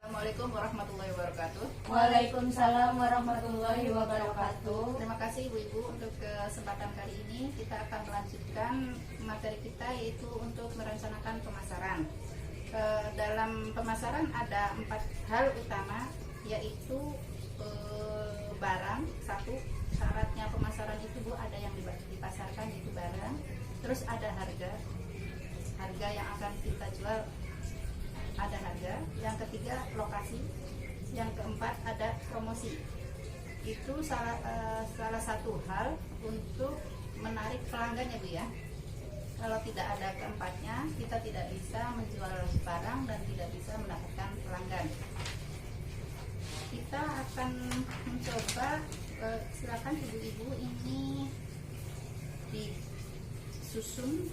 Assalamualaikum warahmatullahi wabarakatuh. Waalaikumsalam warahmatullahi wabarakatuh. Terima kasih Ibu-Ibu untuk kesempatan kali ini. Kita akan melanjutkan materi kita, yaitu untuk merencanakan pemasaran. Dalam pemasaran ada 4 hal utama, yaitu barang. Satu, syaratnya pemasaran itu Bu, ada yang dipasarkan itu barang. Terus ada harga yang akan kita jual, ada harga. Yang ketiga, lokasi. Yang keempat, ada promosi. Itu salah satu hal untuk menarik pelanggan ya Bu ya. Kalau tidak ada keempatnya, kita tidak bisa menjual barang dan tidak bisa mendapatkan pelanggan. Kita akan mencoba, silakan Ibu-Ibu ini disusun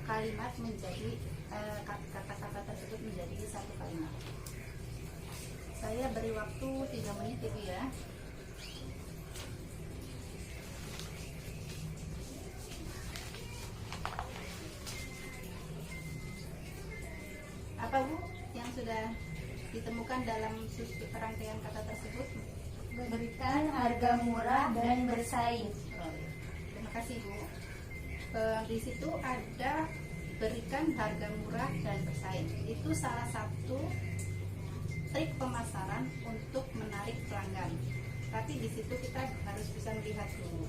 kalimat menjadi kata-kata tersebut menjadi satu kalimat. Saya beri waktu 3 menit Ibu ya. Apa Bu yang sudah ditemukan dalam rangkaian kata tersebut? Berikan harga murah dan bersaing. Terima kasih Bu. Di situ ada berikan harga murah dan bersaing. Itu salah satu trik pemasaran untuk menarik pelanggan. Tapi di situ kita harus bisa melihat dulu.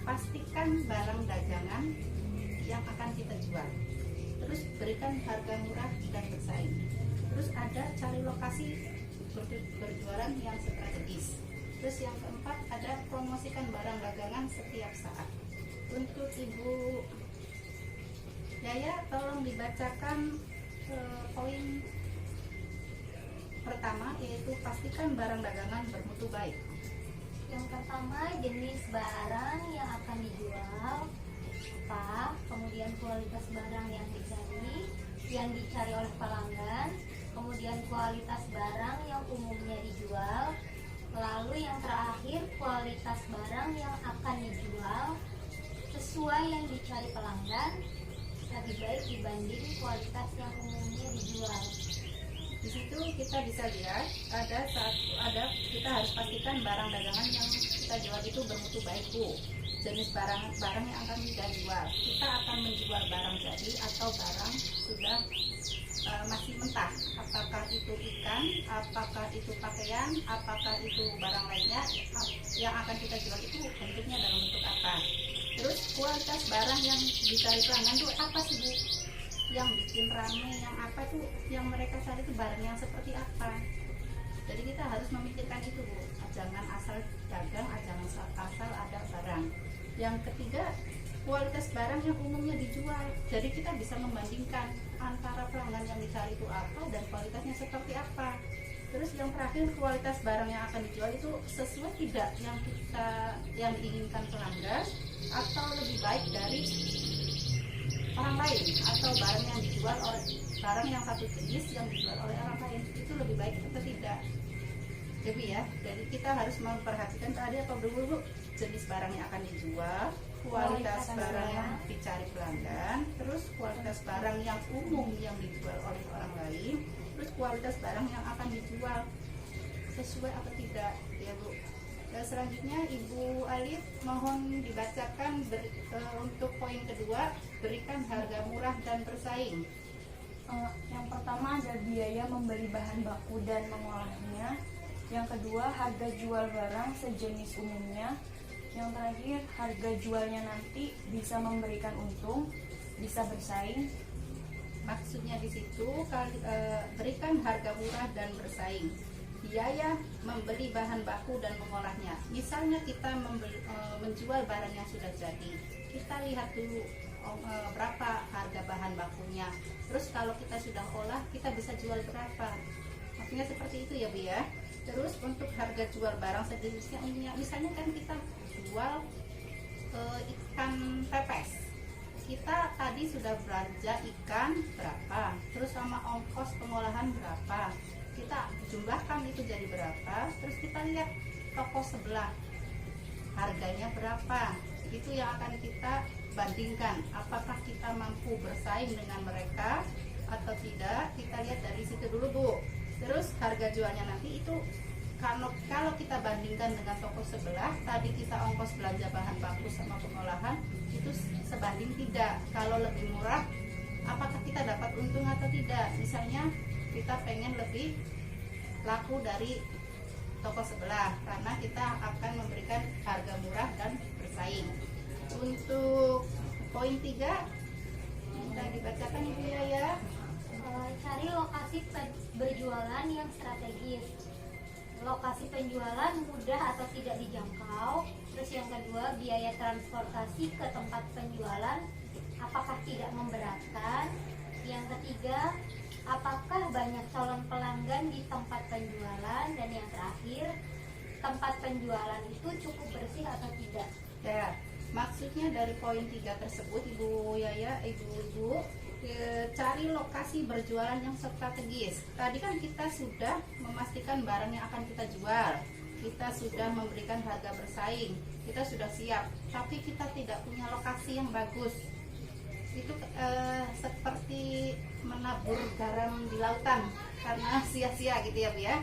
Pastikan barang dagangan yang akan kita jual. Terus berikan harga murah dan bersaing. Terus ada cari lokasi berjualan yang strategis. Terus yang keempat ada promosikan barang dagangan setiap saat. Untuk Ibu Yaya, tolong dibacakan poin pertama, yaitu pastikan barang dagangan bermutu baik. Yang pertama, jenis barang yang akan dijual apa, kemudian kualitas barang yang dicari oleh pelanggan, kemudian kualitas barang yang umumnya dijual, lalu yang terakhir kualitas barang yang akan dijual sesuai yang dicari pelanggan lebih baik dibanding kualitas yang umumnya dijual. Di situ kita bisa lihat kita harus pastikan barang dagangan yang kita jual itu bermutu baik Bu. Jenis barang yang akan kita jual, kita akan menjual barang jadi atau barang sudah masih mentah. Apakah itu ikan, apakah itu pakaian, apakah itu barang lainnya yang akan kita jual itu bentuknya dalam bentuk apa. Terus kualitas barang yang dicari pelanggan itu apa sih Bu? Yang bikin rame, yang apa tuh, yang mereka cari itu barang yang seperti apa. Jadi kita harus memikirkan itu Bu. Jangan asal dagang, jangan asal ada barang. Yang ketiga, kualitas barang yang umumnya dijual. Jadi kita bisa membandingkan antara pelanggan yang dicari itu apa dan kualitasnya seperti apa. Terus yang terakhir, kualitas barang yang akan dijual itu sesuai tidak yang diinginkan pelanggan, atau lebih baik dari orang lain, atau barang yang dijual oleh barang yang satu jenis yang dijual oleh orang lain itu lebih baik atau tidak. Jadi ya, jadi kita harus memperhatikan tadi apa dulu jenis barang yang akan dijual, kualitas barang yang dicari pelanggan, terus kualitas barang yang umum yang dijual oleh orang lain, terus kualitas barang yang akan dijual sesuai atau tidak ya Bu. Dan selanjutnya Ibu Alif mohon dibacakan untuk poin kedua, berikan harga murah dan bersaing. Yang pertama ada biaya membeli bahan baku dan mengolahnya. Yang kedua, harga jual barang sejenis umumnya. Yang terakhir, harga jualnya nanti bisa memberikan untung, bisa bersaing. Maksudnya di situ berikan harga murah dan bersaing. Biaya membeli bahan baku dan mengolahnya. Misalnya kita menjual barang yang sudah jadi, kita lihat dulu berapa harga bahan bakunya. Terus kalau kita sudah olah, kita bisa jual berapa. Maksudnya seperti itu ya Bu ya. Terus untuk harga jual barang sejenisnya umumnya, misalnya kan kita jual ikan pepes. Kita tadi sudah belanja ikan berapa, terus sama ongkos pengolahan berapa, kita jumlahkan itu jadi berapa, terus kita lihat toko sebelah harganya berapa, itu yang akan kita bandingkan apakah kita mampu bersaing dengan mereka atau tidak, kita lihat dari situ dulu Bu. Terus harga jualnya nanti itu kalau kita bandingkan dengan toko sebelah, tadi kita ongkos belanja bahan baku sama pengolahan itu sebanding tidak. Kalau lebih murah, apakah kita dapat untung atau tidak? Misalnya kita pengen lebih laku dari toko sebelah karena kita akan memberikan harga murah dan bersaing. Untuk poin 3 kita dibacakan Ibu ya. Cari lokasi berjualan yang strategis. Lokasi penjualan mudah atau tidak dijangkau. Terus yang kedua, biaya transportasi ke tempat penjualan apakah tidak memberatkan. Yang ketiga, apakah banyak calon pelanggan di tempat penjualan. Dan yang terakhir, tempat penjualan itu cukup bersih atau tidak. Ya, maksudnya dari poin 3 tersebut Ibu Yaya, Ibu-ibu, cari lokasi berjualan yang strategis. Tadi kan kita sudah memastikan barang yang akan kita jual, kita sudah memberikan harga bersaing, kita sudah siap, tapi kita tidak punya lokasi yang bagus. Itu seperti menabur garam di lautan karena sia-sia gitu ya Bu ya.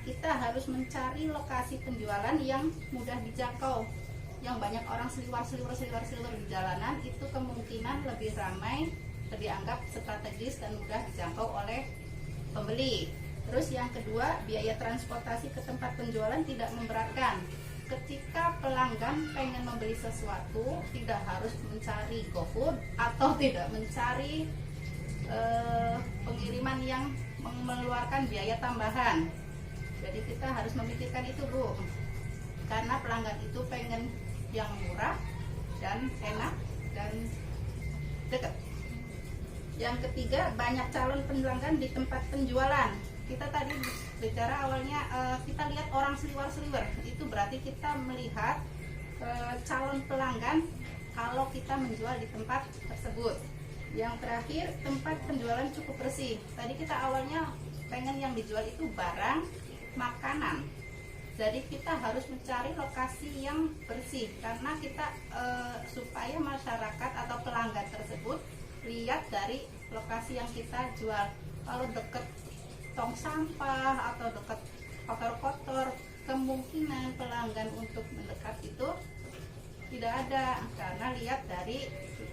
Kita harus mencari lokasi penjualan yang mudah dijangkau, yang banyak orang seliwar di jalanan, itu kemungkinan lebih ramai, dianggap strategis dan mudah dijangkau oleh pembeli. Terus yang kedua, biaya transportasi ke tempat penjualan tidak memberatkan. Ketika pelanggan pengen membeli sesuatu, tidak harus mencari GoFood atau tidak mencari pengiriman yang mengeluarkan biaya tambahan. Jadi kita harus memikirkan itu Bu, karena pelanggan itu pengen yang murah dan enak dan dekat. Yang ketiga, banyak calon pelanggan di tempat penjualan. Kita tadi bicara awalnya kita lihat orang seliwar, itu berarti kita melihat calon pelanggan kalau kita menjual di tempat tersebut. Yang terakhir, tempat penjualan cukup bersih. Tadi kita awalnya pengen yang dijual itu barang makanan, jadi kita harus mencari lokasi yang bersih karena kita supaya masyarakat atau pelanggan tersebut lihat dari lokasi yang kita jual. Kalau deket tong sampah atau dekat kotor-kotor, kemungkinan pelanggan untuk mendekat itu tidak ada karena lihat dari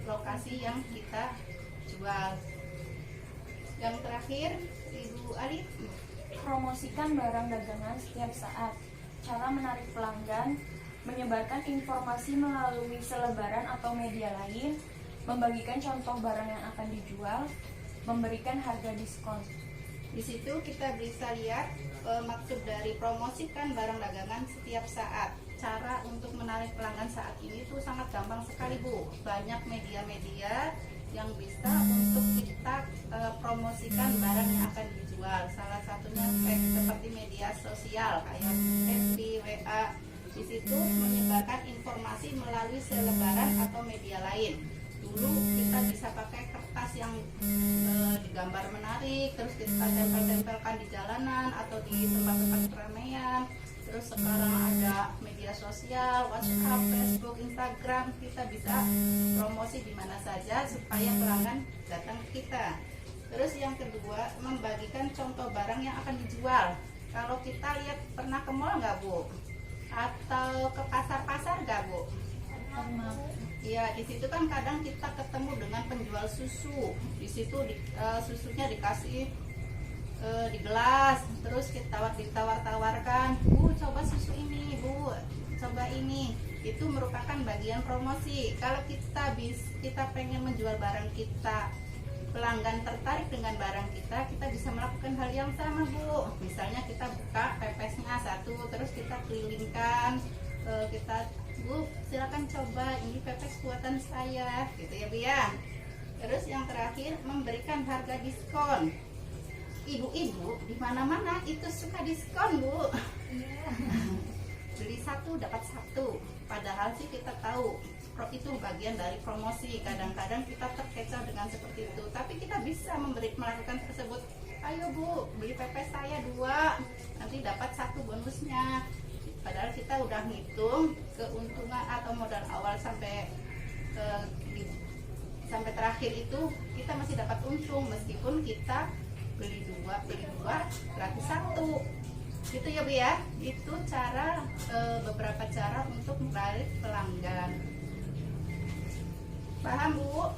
lokasi yang kita jual. Yang terakhir, Ibu Ali, Promosikan barang dagangan setiap saat. Cara menarik pelanggan, menyebarkan informasi melalui selebaran atau media lain, membagikan contoh barang yang akan dijual, memberikan harga diskon. di situ kita bisa lihat maksud dari promosikan barang dagangan setiap saat. Cara untuk menarik pelanggan saat ini tuh sangat gampang sekali Bu. Banyak media-media yang bisa untuk kita promosikan barang yang akan dijual. Salah satunya seperti media sosial kayak FB, WA. Di situ menyebarkan informasi melalui selebaran atau media lain. Dulu kita bisa pakai kertas yang digambar menarik, terus kita tempel-tempelkan di jalanan atau di tempat-tempat keramaian. Terus sekarang ada media sosial, WhatsApp, Facebook, Instagram, kita bisa promosi di mana saja supaya pelanggan datang ke kita. Terus yang kedua, membagikan contoh barang yang akan dijual. Kalau kita lihat, pernah ke mall nggak Bu? Atau ke pasar-pasar nggak Bu? Pernah. Ya, di situ kan kadang kita ketemu dengan penjual susu. Di situ susunya dikasih di gelas, terus kita ditawar-tawarkan, Bu coba susu ini, Bu coba ini. Itu merupakan bagian promosi. Kalau kita pengen menjual barang kita, pelanggan tertarik dengan barang kita bisa melakukan hal yang sama Bu. Misalnya kita buka pepesnya satu, terus kita kelilingkan, kita, Bu silakan coba, ini pepes buatan saya, gitu ya Bu ya. Terus yang terakhir, memberikan harga diskon. Ibu-ibu di mana-mana itu suka diskon Bu. Beli satu dapat satu. Padahal sih kita tahu itu bagian dari promosi. Kadang-kadang kita terkecoh dengan seperti itu. Tapi kita bisa melakukan tersebut. Ayo Bu, beli pepes saya 2, nanti dapat 1 bonusnya. Padahal kita udah ngitung keuntungan atau modal awal sampai sampai terakhir itu kita masih dapat untung meskipun kita beli dua gratis satu. Gitu ya Bu ya. Itu cara beberapa cara untuk menarik pelanggan. Paham Bu?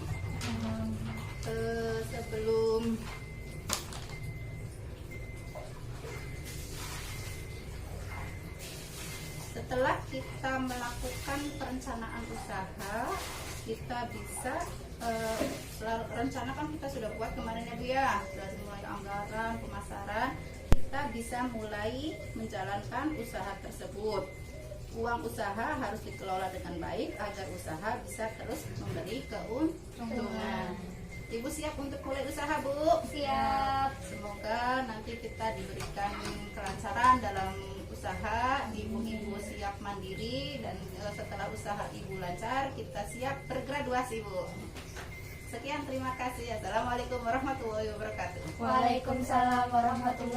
Setelah kita melakukan perencanaan usaha, kita bisa rencana kan kita sudah buat kemarin ya Bu ya, dari mulai anggaran, pemasaran, kita bisa mulai menjalankan usaha tersebut. Uang usaha harus dikelola dengan baik agar usaha bisa terus memberi keuntungan. Ibu siap untuk mulai usaha Bu? Siap. Semoga nanti kita diberikan kelancaran dalam usaha, ibu-ibu siap mandiri, dan setelah usaha ibu lancar kita siap bergraduasi Bu. Sekian, terima kasih. Assalamualaikum warahmatullahi wabarakatuh. Waalaikumsalam warahmatullahi